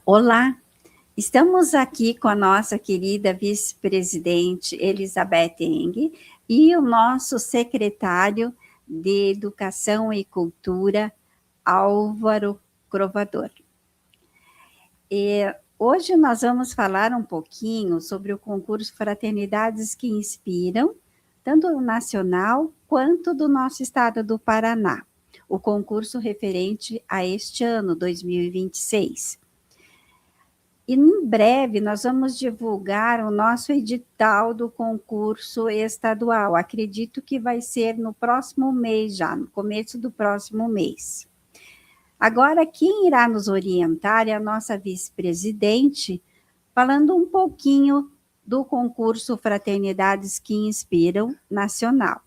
Olá, estamos aqui com a nossa querida vice-presidente Elizabeth Eng e o nosso secretário de Educação e Cultura, Álvaro Crovador. Hoje nós vamos falar um pouquinho sobre o concurso Fraternidades que Inspiram, tanto o nacional quanto do nosso estado do Paraná, o concurso referente a este ano, 2026. E em breve nós vamos divulgar o nosso edital do concurso estadual. Acredito que vai ser no próximo mês já, no começo do próximo mês. Agora, quem irá nos orientar é a nossa vice-presidente, falando um pouquinho do concurso Fraternidades que Inspiram Nacional.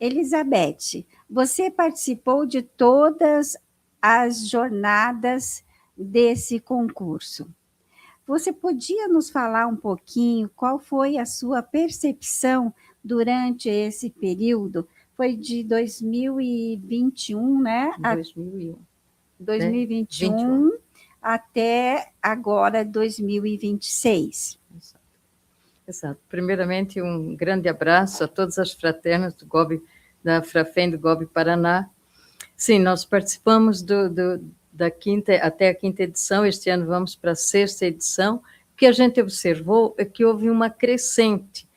Elizabeth, você participou de todas as jornadas desse concurso. Você podia nos falar um pouquinho qual foi a sua percepção durante esse período? Foi de 2021, né? 2001. 2021 até agora 2026. Exato. Primeiramente, um grande abraço a todas as fraternas do GOB, da Frafem do GOB Paraná. Sim, nós participamos da quinta até a quinta edição, este ano vamos para a sexta edição. O que a gente observou é que houve uma crescente.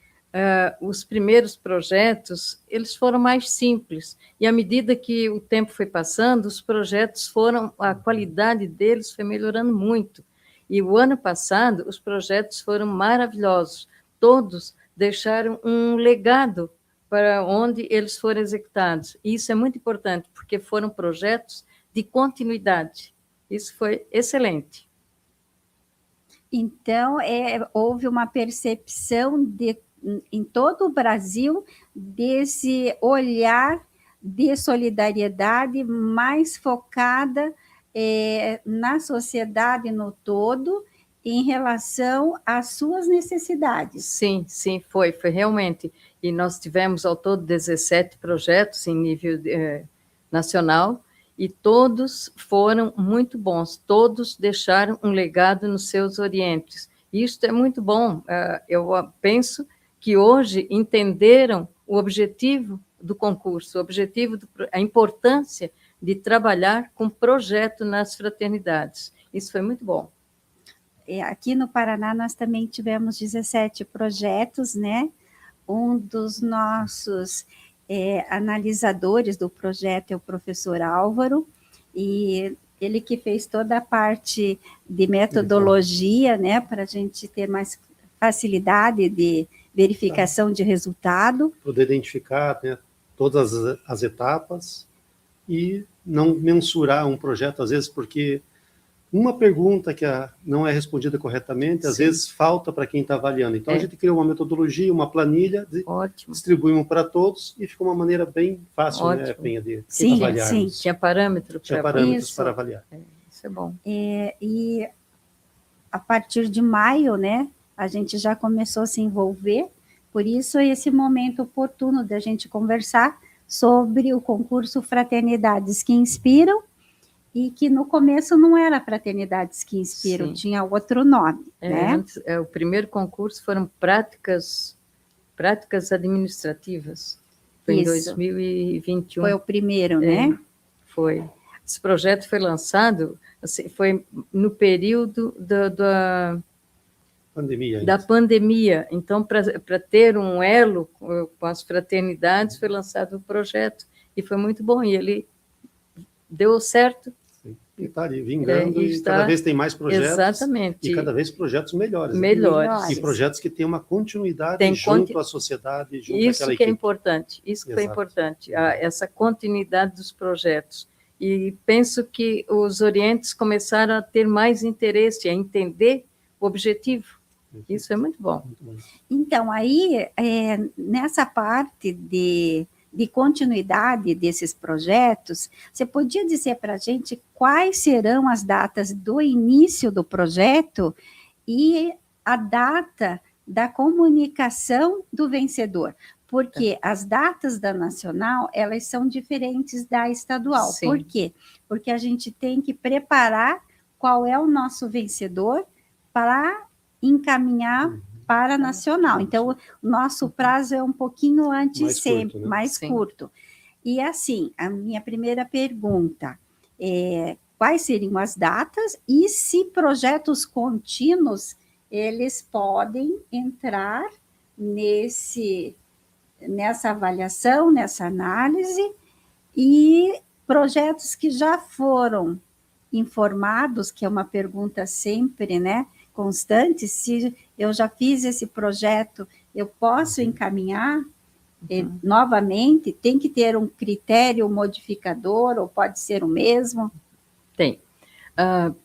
Os primeiros projetos, eles foram mais simples, e à medida que o tempo foi passando, os projetos a qualidade deles foi melhorando muito. E o ano passado, os projetos foram maravilhosos, todos deixaram um legado para onde eles foram executados. E isso é muito importante, porque foram projetos de continuidade. Isso foi excelente. Então, houve uma percepção em todo o Brasil desse olhar de solidariedade mais focada na sociedade no todo, em relação às suas necessidades. Sim, foi realmente. E nós tivemos ao todo 17 projetos em nível nacional, e todos foram muito bons, todos deixaram um legado nos seus orientes. Isto é muito bom. Eu penso que hoje entenderam o objetivo do concurso, a importância de trabalhar com projeto nas fraternidades. Isso foi muito bom. Aqui no Paraná nós também tivemos 17 projetos, né? Um dos nossos analisadores do projeto é o professor Álvaro, e ele que fez toda a parte de metodologia, né, para a gente ter mais facilidade de verificação de resultado. Poder identificar, né, todas as etapas e não mensurar um projeto, às vezes, porque uma pergunta que não é respondida corretamente, às vezes falta para quem está avaliando. Então, a gente criou uma metodologia, uma planilha, distribuímos para todos e ficou uma maneira bem fácil, né, Penha, de avaliar. Sim. Tinha parâmetros para avaliar. Isso é bom. E a partir de maio, né, a gente já começou a se envolver, por isso esse momento oportuno da gente conversar sobre o concurso Fraternidades que Inspiram, e que no começo não era Fraternidades que Inspiram, tinha outro nome. Né? Antes, o primeiro concurso foram práticas administrativas. Foi em 2021. Foi o primeiro, né? Foi. Esse projeto foi lançado, assim, foi no período da pandemia. Então, para ter um elo com as fraternidades, foi lançado o projeto, e foi muito bom, e ele deu certo. E está ali vingando, e cada vez tem mais projetos. Exatamente. E cada vez projetos melhores. Melhores. E projetos que têm uma continuidade junto à sociedade, junto isso àquela que equipe. É importante, isso que foi importante, essa continuidade dos projetos. E penso que os orientes começaram a ter mais interesse, a entender o objetivo. Isso é muito bom. Então, aí, nessa parte de continuidade desses projetos, você podia dizer para a gente quais serão as datas do início do projeto e a data da comunicação do vencedor? Porque as datas da nacional, elas são diferentes da estadual. Por quê? Porque a gente tem que preparar qual é o nosso vencedor para encaminhar para a nacional. Então, o nosso prazo é um pouquinho antes Mais sempre, curto, né? mais Sim. curto. E assim, a minha primeira pergunta é quais seriam as datas e se projetos contínuos eles podem entrar nessa avaliação, nessa análise, e projetos que já foram informados, que é uma pergunta sempre, né, constante, se eu já fiz esse projeto, eu posso encaminhar novamente? Tem que ter um critério modificador ou pode ser o mesmo? Tem.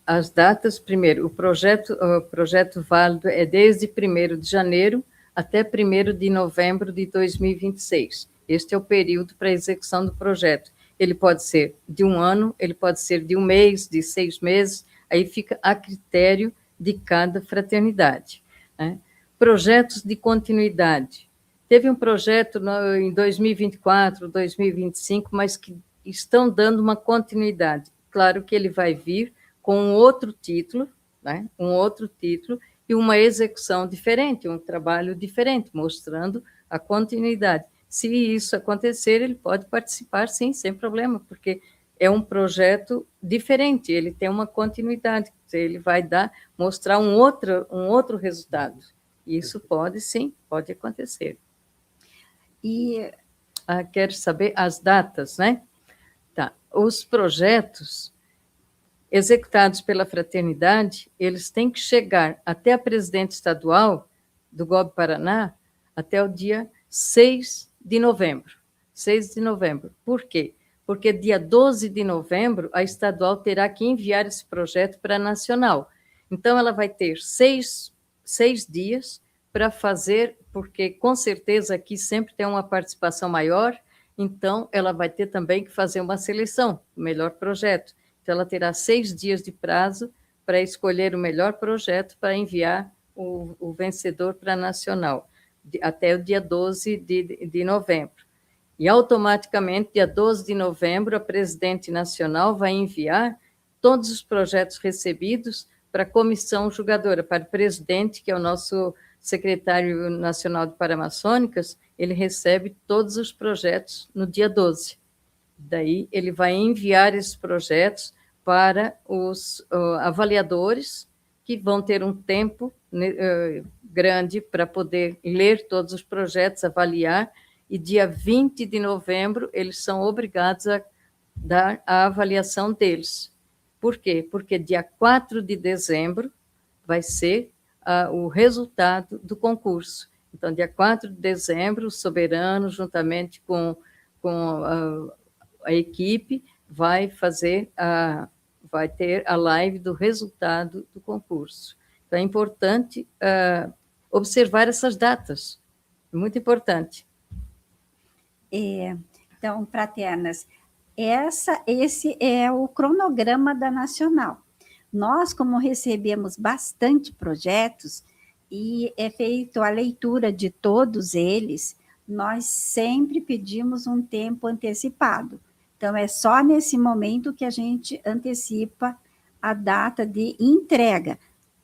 As datas, primeiro, o projeto válido é desde 1º de janeiro até 1º de novembro de 2026. Este é o período para a execução do projeto. Ele pode ser de 1 ano, ele pode ser de 1 mês, de 6 meses, aí fica a critério de cada fraternidade, né? Projetos de continuidade. Teve um projeto em 2024, 2025, mas que estão dando uma continuidade. Claro que ele vai vir com um outro título, né? Um outro título e uma execução diferente, um trabalho diferente, mostrando a continuidade. Se isso acontecer, ele pode participar, sim, sem problema, porque é um projeto diferente, ele tem uma continuidade, ele vai mostrar um outro resultado. Isso pode, sim, pode acontecer. E Quero saber as datas, né? Tá. Os projetos executados pela fraternidade, eles têm que chegar até a presidente estadual do GOB Paraná até o dia 6 de novembro. 6 de novembro. Por quê? Porque dia 12 de novembro, a estadual terá que enviar esse projeto para a nacional. Então, ela vai ter seis dias para fazer, porque com certeza aqui sempre tem uma participação maior, então ela vai ter também que fazer uma seleção do melhor projeto. Então, ela terá 6 dias de prazo para escolher o melhor projeto para enviar o vencedor para a nacional, até o dia 12 de novembro. E, automaticamente, dia 12 de novembro, a presidente nacional vai enviar todos os projetos recebidos para a comissão julgadora, para o presidente, que é o nosso secretário nacional de Paramaçônicas, ele recebe todos os projetos no dia 12. Daí, ele vai enviar esses projetos para os avaliadores, que vão ter um tempo grande para poder ler todos os projetos, avaliar, e dia 20 de novembro eles são obrigados a dar a avaliação deles. Por quê? Porque dia 4 de dezembro vai ser o resultado do concurso. Então, dia 4 de dezembro, o soberano, juntamente com a equipe, vai ter a live do resultado do concurso. Então, é importante observar essas datas, é muito importante. Então, fraternas, esse é o cronograma da Nacional. Nós, como recebemos bastante projetos e é feita a leitura de todos eles, nós sempre pedimos um tempo antecipado. Então, é só nesse momento que a gente antecipa a data de entrega,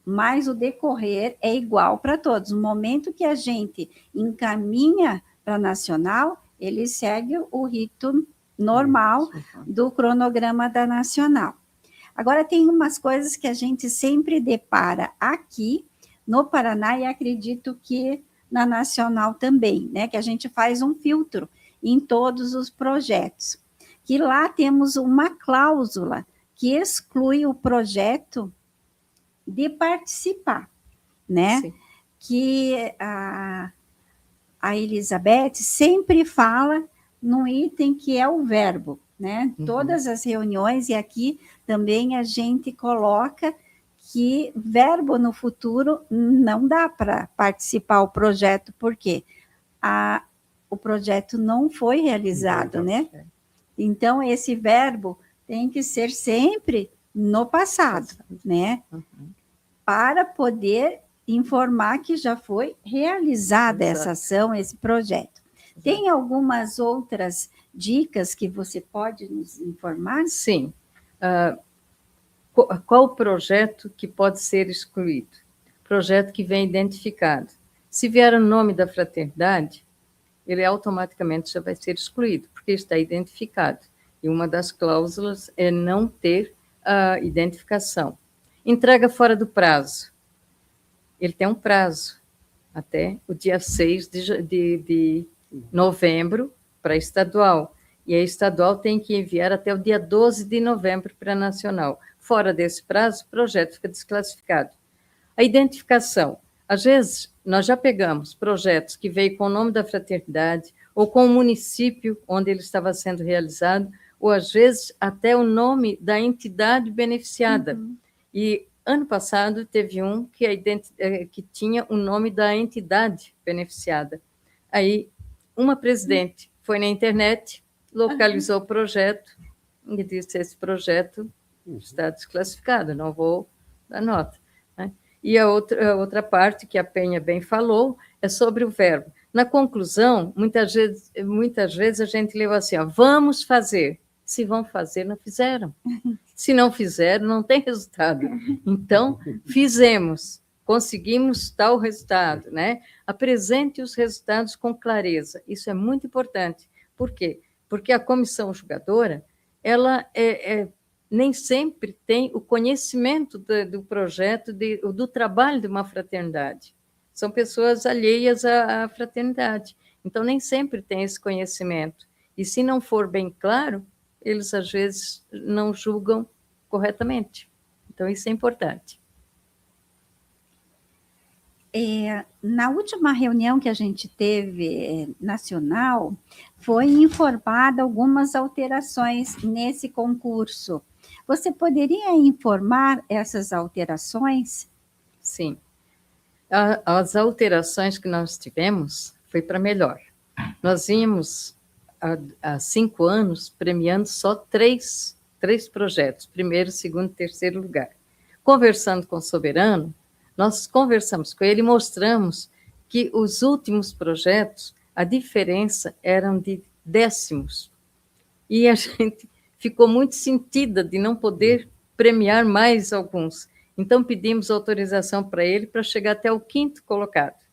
mas o decorrer é igual para todos. No momento que a gente encaminha para a Nacional, ele segue o rito normal do cronograma da Nacional. Agora, tem umas coisas que a gente sempre depara aqui no Paraná e acredito que na Nacional também, né? Que a gente faz um filtro em todos os projetos. Que lá temos uma cláusula que exclui o projeto de participar, né? Sim. Que a Elizabeth sempre fala num item que é o verbo, né? Uhum. Todas as reuniões, e aqui também a gente coloca que verbo no futuro não dá para participar o projeto, porque o projeto não foi realizado, né? Então, esse verbo tem que ser sempre no passado, né? Uhum. Para poder informar que já foi realizada essa ação, esse projeto. Tem algumas outras dicas que você pode nos informar? Sim. qual o projeto que pode ser excluído? Projeto que vem identificado. Se vier o nome da fraternidade, ele automaticamente já vai ser excluído, porque está identificado. E uma das cláusulas é não ter a identificação. Entrega fora do prazo. Ele tem um prazo, até o dia 6 de novembro para estadual. E a estadual tem que enviar até o dia 12 de novembro para a nacional. Fora desse prazo, o projeto fica desclassificado. A identificação. Às vezes, nós já pegamos projetos que veio com o nome da fraternidade, ou com o município onde ele estava sendo realizado, ou às vezes até o nome da entidade beneficiada. Uhum. E ano passado teve um que tinha o nome da entidade beneficiada. Aí, uma presidente foi na internet, localizou o projeto e disse: esse projeto está desclassificado, não vou dar nota. Né? E a outra parte, que a Penha bem falou, é sobre o verbo. Na conclusão, muitas vezes a gente leva assim: ó, vamos fazer. Se vão fazer, não fizeram. Se não fizeram, não tem resultado. Então, fizemos, conseguimos tal resultado, né? Apresente os resultados com clareza. Isso é muito importante. Por quê? Porque a comissão julgadora, ela nem sempre tem o conhecimento do projeto, do trabalho de uma fraternidade. São pessoas alheias à fraternidade. Então, nem sempre tem esse conhecimento. E se não for bem claro, eles, às vezes, não julgam corretamente. Então, isso é importante. Na última reunião que a gente teve nacional, foi informada algumas alterações nesse concurso. Você poderia informar essas alterações? Sim. As alterações que nós tivemos foi para melhor. Nós vínhamos, há 5 anos, premiando só três projetos, primeiro, segundo e terceiro lugar. Conversando com o Soberano, nós conversamos com ele e mostramos que os últimos projetos, a diferença eram de décimos. E a gente ficou muito sentida de não poder premiar mais alguns. Então, pedimos autorização para ele para chegar até o 5º colocado.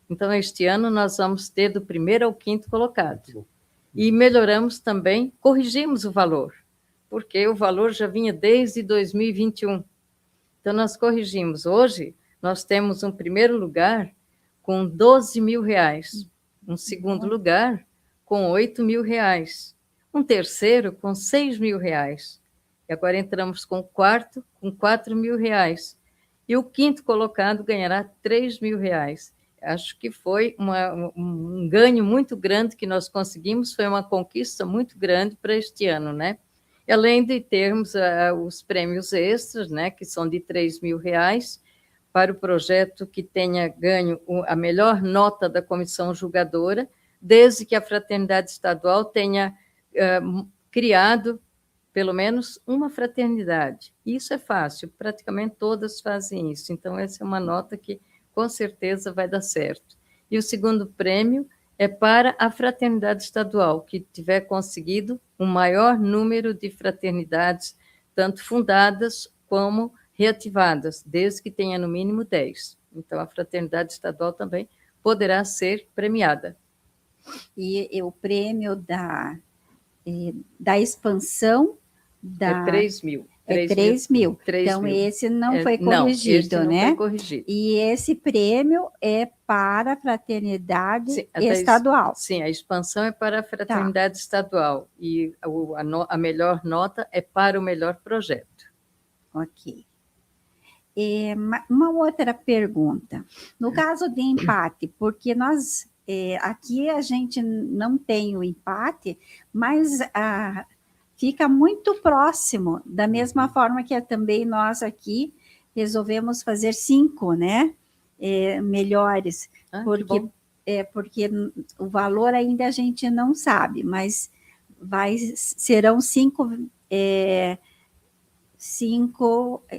Então, este ano, nós vamos ter do 1º ao 5º colocado. E melhoramos também, corrigimos o valor, porque o valor já vinha desde 2021. Então, nós corrigimos. Hoje, nós temos um primeiro lugar com R$12 mil, um segundo lugar com R$8 mil, um terceiro com R$6 mil, e agora entramos com o quarto com R$4 mil, e o 5º colocado ganhará R$3 mil. Acho que foi um ganho muito grande que nós conseguimos, foi uma conquista muito grande para este ano, né? Além de termos os prêmios extras, né, que são de R$3 mil, para o projeto que tenha ganho a melhor nota da comissão julgadora, desde que a fraternidade estadual tenha criado pelo menos uma fraternidade. Isso é fácil, praticamente todas fazem isso. Então, essa é uma nota que, com certeza, vai dar certo. E o segundo prêmio é para a fraternidade estadual, que tiver conseguido um maior número de fraternidades, tanto fundadas como reativadas, desde que tenha no mínimo 10. Então, a fraternidade estadual também poderá ser premiada. E o prêmio da expansão é R$3 mil. R$3 mil. Então, esse não foi corrigido, né? Não foi corrigido. E esse prêmio é para a fraternidade estadual. Sim, a expansão é para a fraternidade estadual. E a melhor nota é para o melhor projeto. Ok. Uma outra pergunta. No caso de empate, porque nós aqui a gente não tem o empate, mas fica muito próximo, da mesma forma que também nós aqui resolvemos fazer 5, né? Melhores, porque o valor ainda a gente não sabe, mas serão 5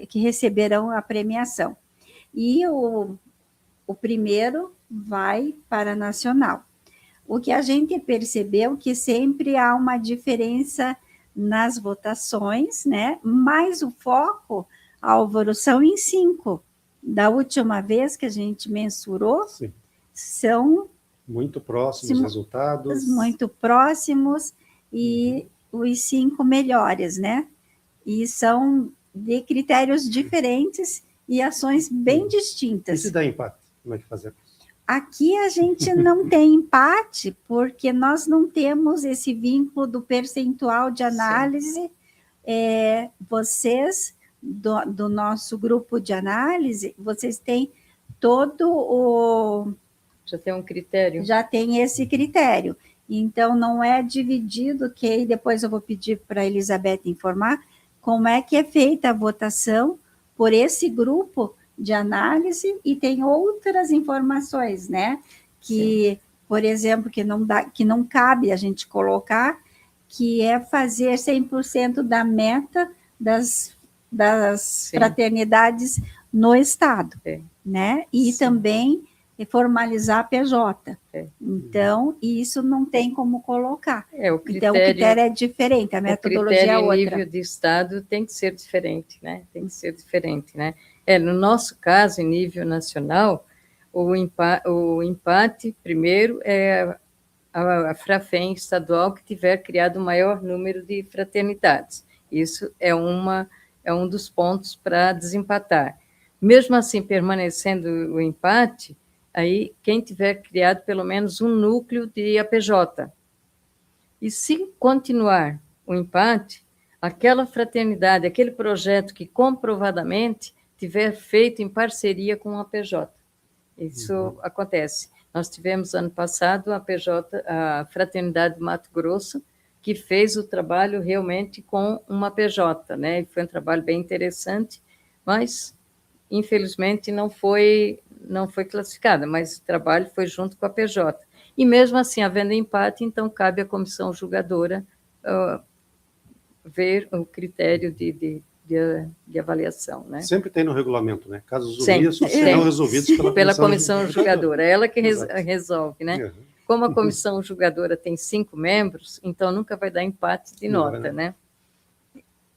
que receberão a premiação. E o primeiro vai para a nacional. O que a gente percebeu que sempre há uma diferença nas votações, né? Mas o foco Álvaro, são em 5. Da última vez que a gente mensurou, Sim. São Muito próximos resultados. muito próximos e os 5 melhores, né? E são de critérios diferentes e ações bem E distintas. se dá empate, como é que fazemos? Aqui a gente não tem empate, porque nós não temos esse vínculo do percentual de análise. Vocês, do nosso grupo de análise, vocês têm todo o... Já tem um critério. Já tem esse critério. Então, não é dividido, que aí depois eu vou pedir para a Elizabeth informar como é que é feita a votação por esse grupo de análise, e tem outras informações, né? Que, sim, por exemplo, que não cabe a gente colocar, que é fazer 100% da meta das fraternidades no Estado, né? E sim, também formalizar a PJ. Então, isso não tem como colocar. O critério, então, o critério é diferente, a metodologia é outra. O critério em nível de Estado tem que ser diferente, né? Tem que ser diferente, né? No nosso caso, em nível nacional, o empate, primeiro, é a Frafem estadual que tiver criado o maior número de fraternidades. Isso é um dos pontos para desempatar. Mesmo assim, permanecendo o empate, aí quem tiver criado pelo menos um núcleo de APJ. E se continuar o empate, aquela fraternidade, aquele projeto que comprovadamente tiver feito em parceria com a APJ. Isso acontece. Nós tivemos ano passado a Fraternidade Mato Grosso, que fez o trabalho realmente com uma APJ, né? E foi um trabalho bem interessante, mas infelizmente não foi classificada, mas o trabalho foi junto com a PJ. E mesmo assim, havendo empate, então cabe à comissão julgadora ver o critério de avaliação, né? Sempre tem no regulamento, né? Casos omissos serão resolvidos pela comissão julgadora. É ela que resolve, né? Como a comissão julgadora tem 5 membros, então nunca vai dar empate de nota, né?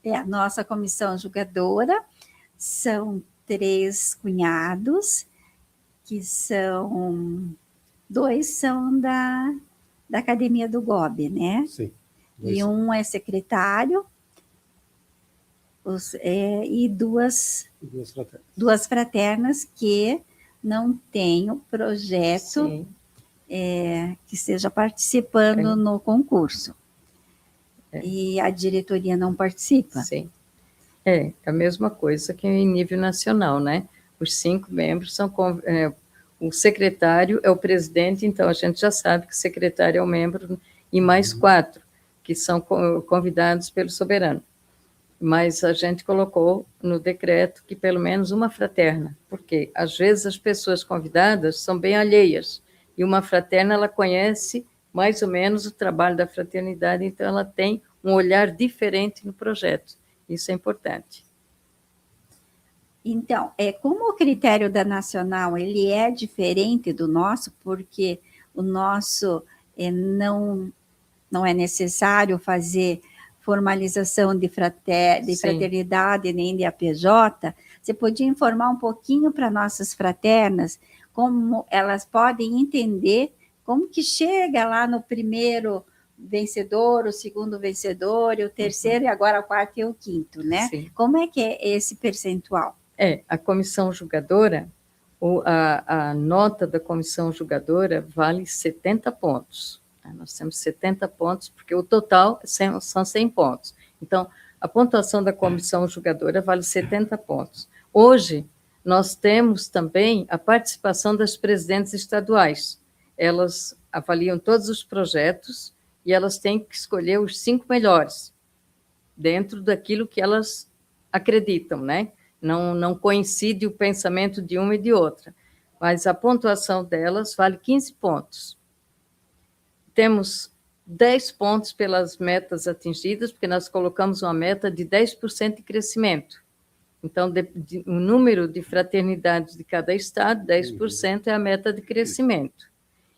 A nossa comissão julgadora são 3 cunhados, que são 2 são da Academia do GOB, né? Sim. E um é secretário, e duas fraternas que não têm o projeto que esteja participando no concurso. E a diretoria não participa. Sim. É a mesma coisa que em nível nacional, né? Os 5 membros são... o secretário é o presidente, então a gente já sabe que o secretário é o membro, e mais 4, que são convidados pelo soberano. Mas a gente colocou no decreto que pelo menos uma fraterna, porque às vezes as pessoas convidadas são bem alheias, e uma fraterna ela conhece mais ou menos o trabalho da fraternidade, então ela tem um olhar diferente no projeto. Isso é importante. Então, como o critério da Nacional ele é diferente do nosso, porque o nosso não é necessário fazer formalização de fraternidade nem de APJ, você podia informar um pouquinho para nossas fraternas como elas podem entender como que chega lá no primeiro vencedor, o segundo vencedor, o terceiro, e agora o quarto e o quinto, né? Sim. Como é que é esse percentual? A comissão julgadora, a nota da comissão julgadora vale 70 pontos. Nós temos 70 pontos, porque o total são 100 pontos. Então, a pontuação da comissão julgadora vale 70 pontos. Hoje, nós temos também a participação das presidentes estaduais. Elas avaliam todos os projetos e elas têm que escolher os 5 melhores, dentro daquilo que elas acreditam, né? Não coincide o pensamento de uma e de outra, mas a pontuação delas vale 15 pontos. Temos 10 pontos pelas metas atingidas, porque nós colocamos uma meta de 10% de crescimento. Então, o número de fraternidades de cada estado, 10% é a meta de crescimento.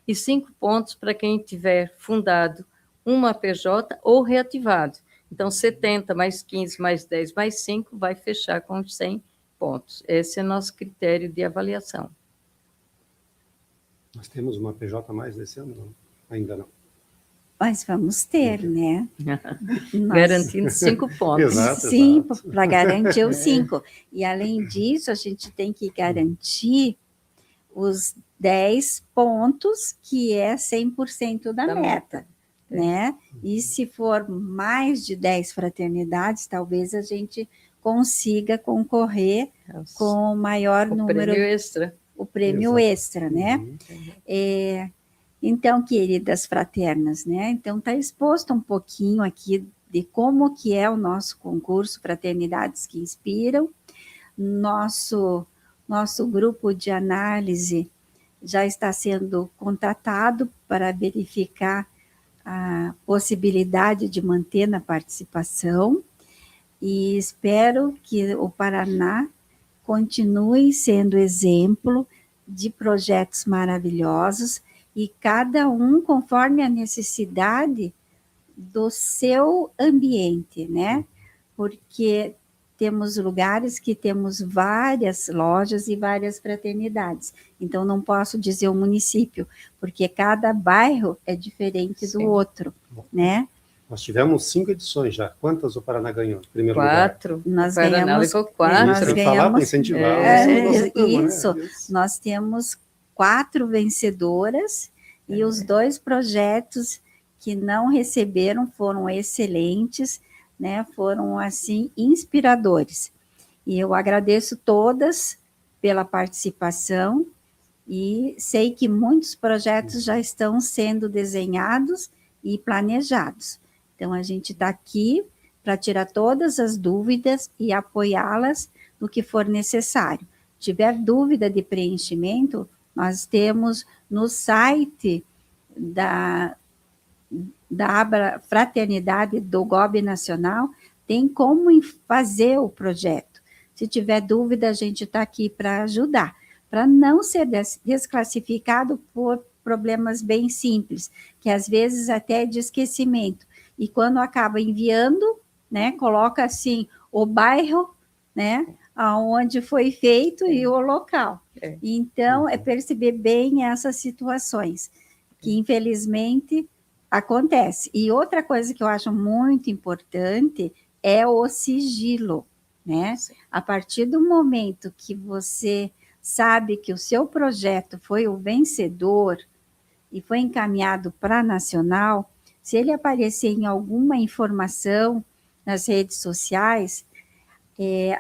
E 5 pontos para quem tiver fundado uma PJ ou reativado. Então, 70 mais 15 mais 10 mais 5 vai fechar com os 100 pontos. Esse é nosso critério de avaliação. Nós temos uma PJ a mais desse ano? Não, ainda não. Mas vamos ter, né? Garantindo 5 pontos. Exato, Sim, exato. para garantir os 5. E, além disso, a gente tem que garantir os 10 pontos, que é 100% da meta, né? E se for mais de 10 fraternidades, talvez a gente consiga concorrer com o maior número... O prêmio extra. O prêmio extra, né? Então, queridas fraternas, né? Então, está exposto um pouquinho aqui de como que é o nosso concurso Fraternidades que Inspiram. Nosso grupo de análise já está sendo contatado para verificar a possibilidade de manter na participação, e espero que o Paraná continue sendo exemplo de projetos maravilhosos, e cada um conforme a necessidade do seu ambiente, né? Porque temos lugares que temos várias lojas e várias fraternidades. Então, não posso dizer o município, porque cada bairro é diferente do outro, né? Nós tivemos 5 edições já. Quantas o Paraná ganhou? Primeiro 4. Nós o Paraná ganhamos levou 4. Nós Tem que ganhamos, falar para incentivar. Isso. Né? Nós temos 4 vencedoras, e os 2 projetos que não receberam foram excelentes, né? Foram, assim, inspiradores. E eu agradeço todas pela participação, e sei que muitos projetos já estão sendo desenhados e planejados. Então, a gente está aqui para tirar todas as dúvidas e apoiá-las no que for necessário. Se tiver dúvida de preenchimento, nós temos no site da aba Fraternidade do GOB Nacional, tem como fazer o projeto. Se tiver dúvida, a gente está aqui para ajudar, para não ser desclassificado por problemas bem simples, que às vezes até é de esquecimento. E quando acaba enviando, né, coloca assim o bairro, né, aonde foi feito e o local. Então, é perceber bem essas situações, que infelizmente acontece. E outra coisa que eu acho muito importante é o sigilo, né? A partir do momento que você sabe que o seu projeto foi o vencedor e foi encaminhado para a Nacional, se ele aparecer em alguma informação nas redes sociais,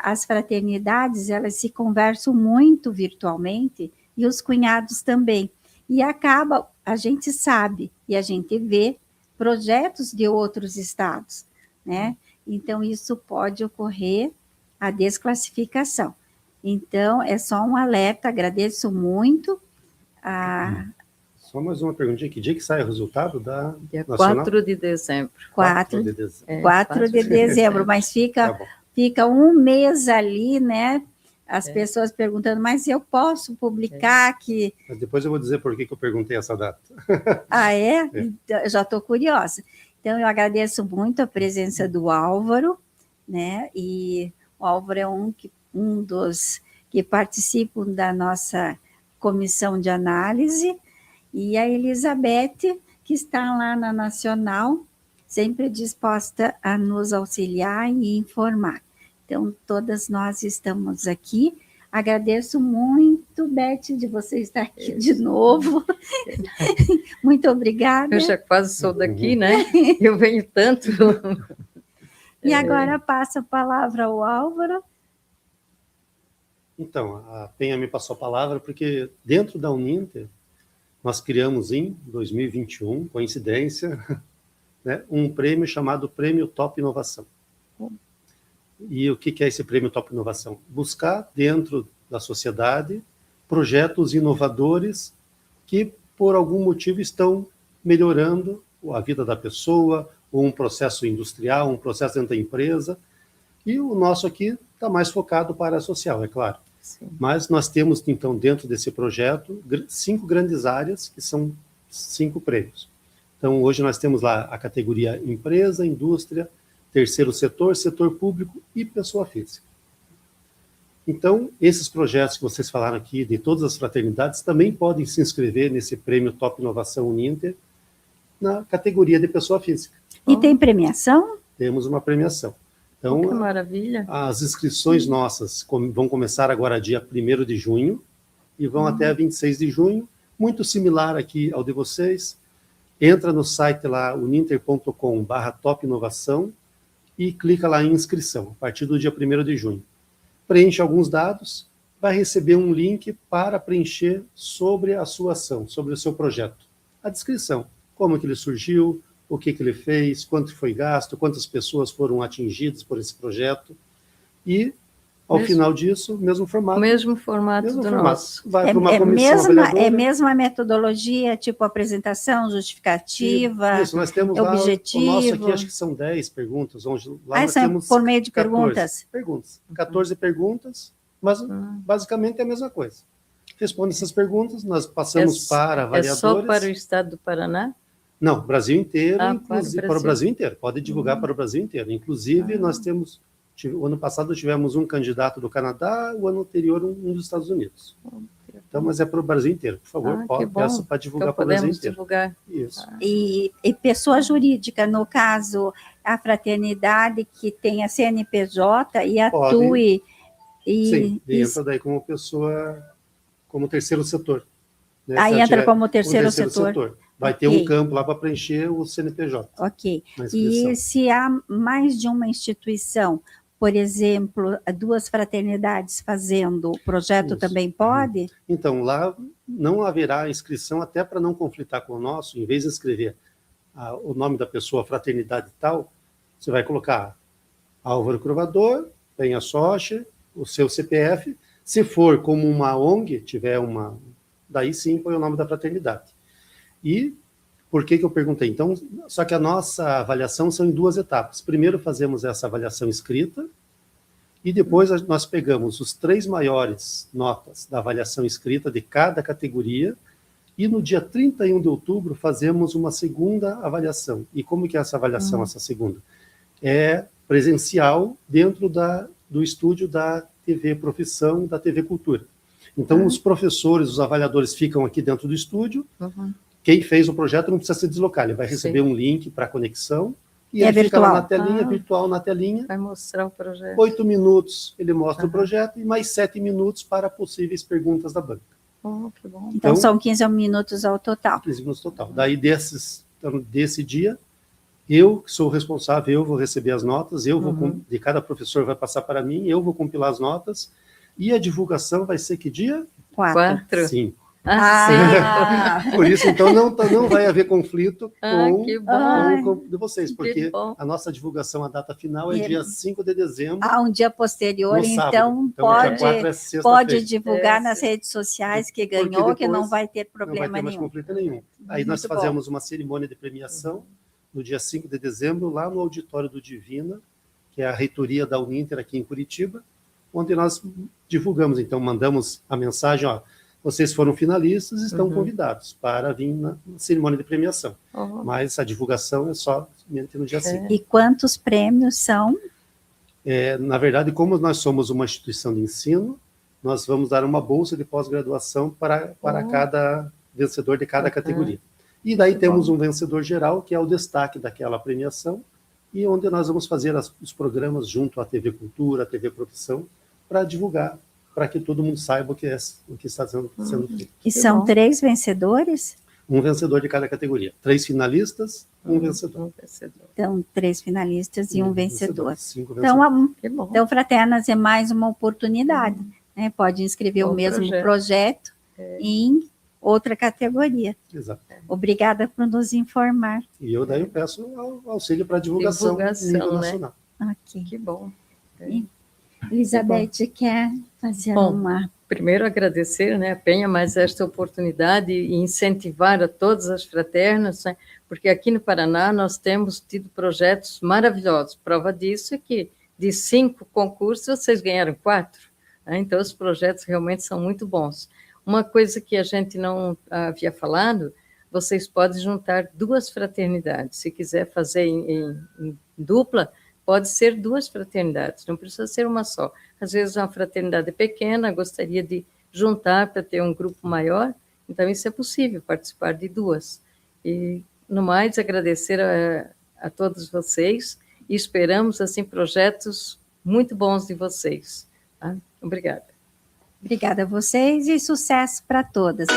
as fraternidades, elas se conversam muito virtualmente, e os cunhados também. E acaba, a gente sabe e a gente vê projetos de outros estados, né? Então, isso pode ocorrer a desclassificação. Então, é só um alerta, agradeço muito. Só mais uma perguntinha, que dia que sai o resultado da Dia Nacional? 4 de dezembro. 4 de dezembro, mas fica um mês ali, né? As pessoas perguntando, mas eu posso publicar que... Mas depois eu vou dizer por que eu perguntei essa data. Ah, é? Então, eu já estou curiosa. Então, eu agradeço muito a presença do Álvaro, né? E o Álvaro é um dos que participam da nossa comissão de análise, e a Elizabeth, que está lá na Nacional, sempre disposta a nos auxiliar e informar. Então, todas nós estamos aqui. Agradeço muito, Beth, de você estar aqui de novo. Muito obrigada. Eu já quase sou daqui, né? Eu venho tanto. E agora passo a palavra ao Álvaro. Então, a Penha me passou a palavra porque dentro da Uninter nós criamos em 2021, coincidência, né, um prêmio chamado Prêmio Top Inovação. E o que é esse Prêmio Top Inovação? Buscar dentro da sociedade projetos inovadores que, por algum motivo, estão melhorando a vida da pessoa, ou um processo industrial, um processo dentro da empresa. E o nosso aqui está mais focado para a social, é claro. Sim. Mas nós temos, então, dentro desse projeto, 5 grandes áreas, que são 5 prêmios. Então, hoje nós temos lá a categoria empresa, indústria, terceiro setor, setor público e pessoa física. Então, esses projetos que vocês falaram aqui, de todas as fraternidades, também podem se inscrever nesse prêmio Top Inovação Uninter na categoria de pessoa física. E tem premiação? Temos uma premiação. Então, que maravilha. As inscrições nossas vão começar agora dia 1º de junho e vão até 26 de junho, muito similar aqui ao de vocês. Entra no site lá, uninter.com/top inovação e clica lá em inscrição, a partir do dia 1º de junho. Preenche alguns dados, vai receber um link para preencher sobre a sua ação, sobre o seu projeto. A descrição, como que ele surgiu, o que ele fez, quanto foi gasto, quantas pessoas foram atingidas por esse projeto. E, ao final disso, mesmo formato. Mesmo formato do nosso. Vai para uma comissão avaliadora. É mesmo a metodologia, tipo apresentação, justificativa, isso, nós temos objetivo. Lá, o nosso aqui acho que são 10 perguntas. Onde, lá nós são temos por meio de 14 perguntas. 14 perguntas, mas basicamente é a mesma coisa. Responde essas perguntas, nós passamos para avaliadores. É só para o estado do Paraná? Não, Brasil inteiro, para o Brasil inteiro. Pode divulgar para o Brasil inteiro. Inclusive, nós temos, o ano passado tivemos um candidato do Canadá, o ano anterior um dos Estados Unidos. Então, mas é para o Brasil inteiro. Por favor, peço para divulgar para o Brasil inteiro. Divulgar. Isso. E pessoa jurídica, no caso, a fraternidade que tem a CNPJ e atue... Sim, entra daí como pessoa, como terceiro setor. Né? Aí entra como terceiro setor. Vai ter um campo lá para preencher o CNPJ. Ok. E se há mais de uma instituição, por exemplo, 2 fraternidades fazendo o projeto, também pode? Então, lá não haverá inscrição, até para não conflitar com o nosso, em vez de escrever o nome da pessoa, fraternidade tal, você vai colocar Álvaro Crovador, Penha Socha, o seu CPF. Se for como uma ONG, tiver uma... Daí sim põe o nome da fraternidade. E por que eu perguntei? Então, só que a nossa avaliação são em 2 etapas. Primeiro fazemos essa avaliação escrita e depois nós pegamos os 3 maiores notas da avaliação escrita de cada categoria e no dia 31 de outubro fazemos uma segunda avaliação. E como que é essa avaliação, essa segunda? É presencial dentro do estúdio da TV Profissão, da TV Cultura. Então, os professores, os avaliadores ficam aqui dentro do estúdio. Quem fez o projeto não precisa se deslocar, ele vai receber um link para conexão e ele fica lá na telinha, virtual na telinha. Vai mostrar o projeto. 8 minutos ele mostra o projeto e mais 7 minutos para possíveis perguntas da banca. Que bom. Então são 15 minutos ao total. 15 minutos total. Daí desse dia, eu que sou o responsável, eu vou receber as notas, de cada professor vai passar para mim, eu vou compilar as notas e a divulgação vai ser que dia? 4. 5. Sim. Por isso, então, não vai haver conflito com de vocês, Que porque bom. a nossa divulgação, a data final é dia 5 de dezembro. Um dia posterior, então dia pode divulgar nas redes sociais que ganhou, que não vai ter problema nenhum. Não vai ter mais conflito nenhum. Aí nós fazemos uma cerimônia de premiação no dia 5 de dezembro, lá no auditório do Divina, que é a reitoria da Uninter aqui em Curitiba, onde nós divulgamos, então, mandamos a mensagem, vocês foram finalistas e estão convidados para vir na cerimônia de premiação. Mas a divulgação é só no dia 5. E quantos prêmios são? Na verdade, como nós somos uma instituição de ensino, nós vamos dar uma bolsa de pós-graduação para cada vencedor de cada categoria. E daí temos um vencedor geral, que é o destaque daquela premiação, e onde nós vamos fazer os programas junto à TV Cultura, à TV Profissão, para divulgar, para que todo mundo saiba o que está sendo feito. E são 3 vencedores? Um vencedor de cada categoria. 3 finalistas, um vencedor. Então, 3 finalistas e um vencedor. 5 vencedores. Então, Fraternas é mais uma oportunidade. Né? Pode inscrever o mesmo projeto em outra categoria. Exato. Obrigada por nos informar. E eu daí peço auxílio para divulgação nível nacional. Ok. Que bom. Elizabeth, quer fazer uma... Primeiro agradecer, né, a Penha, mais esta oportunidade e incentivar a todas as fraternas, né, porque aqui no Paraná nós temos tido projetos maravilhosos. Prova disso é que de 5 concursos vocês ganharam 4. Né, então os projetos realmente são muito bons. Uma coisa que a gente não havia falado, vocês podem juntar 2 fraternidades. Se quiser fazer em dupla, pode ser 2 fraternidades, não precisa ser uma só. Às vezes uma fraternidade pequena gostaria de juntar para ter um grupo maior, então isso é possível, participar de 2. E, no mais, agradecer a todos vocês e esperamos, assim, projetos muito bons de vocês. Tá? Obrigada. Obrigada a vocês e sucesso para todas.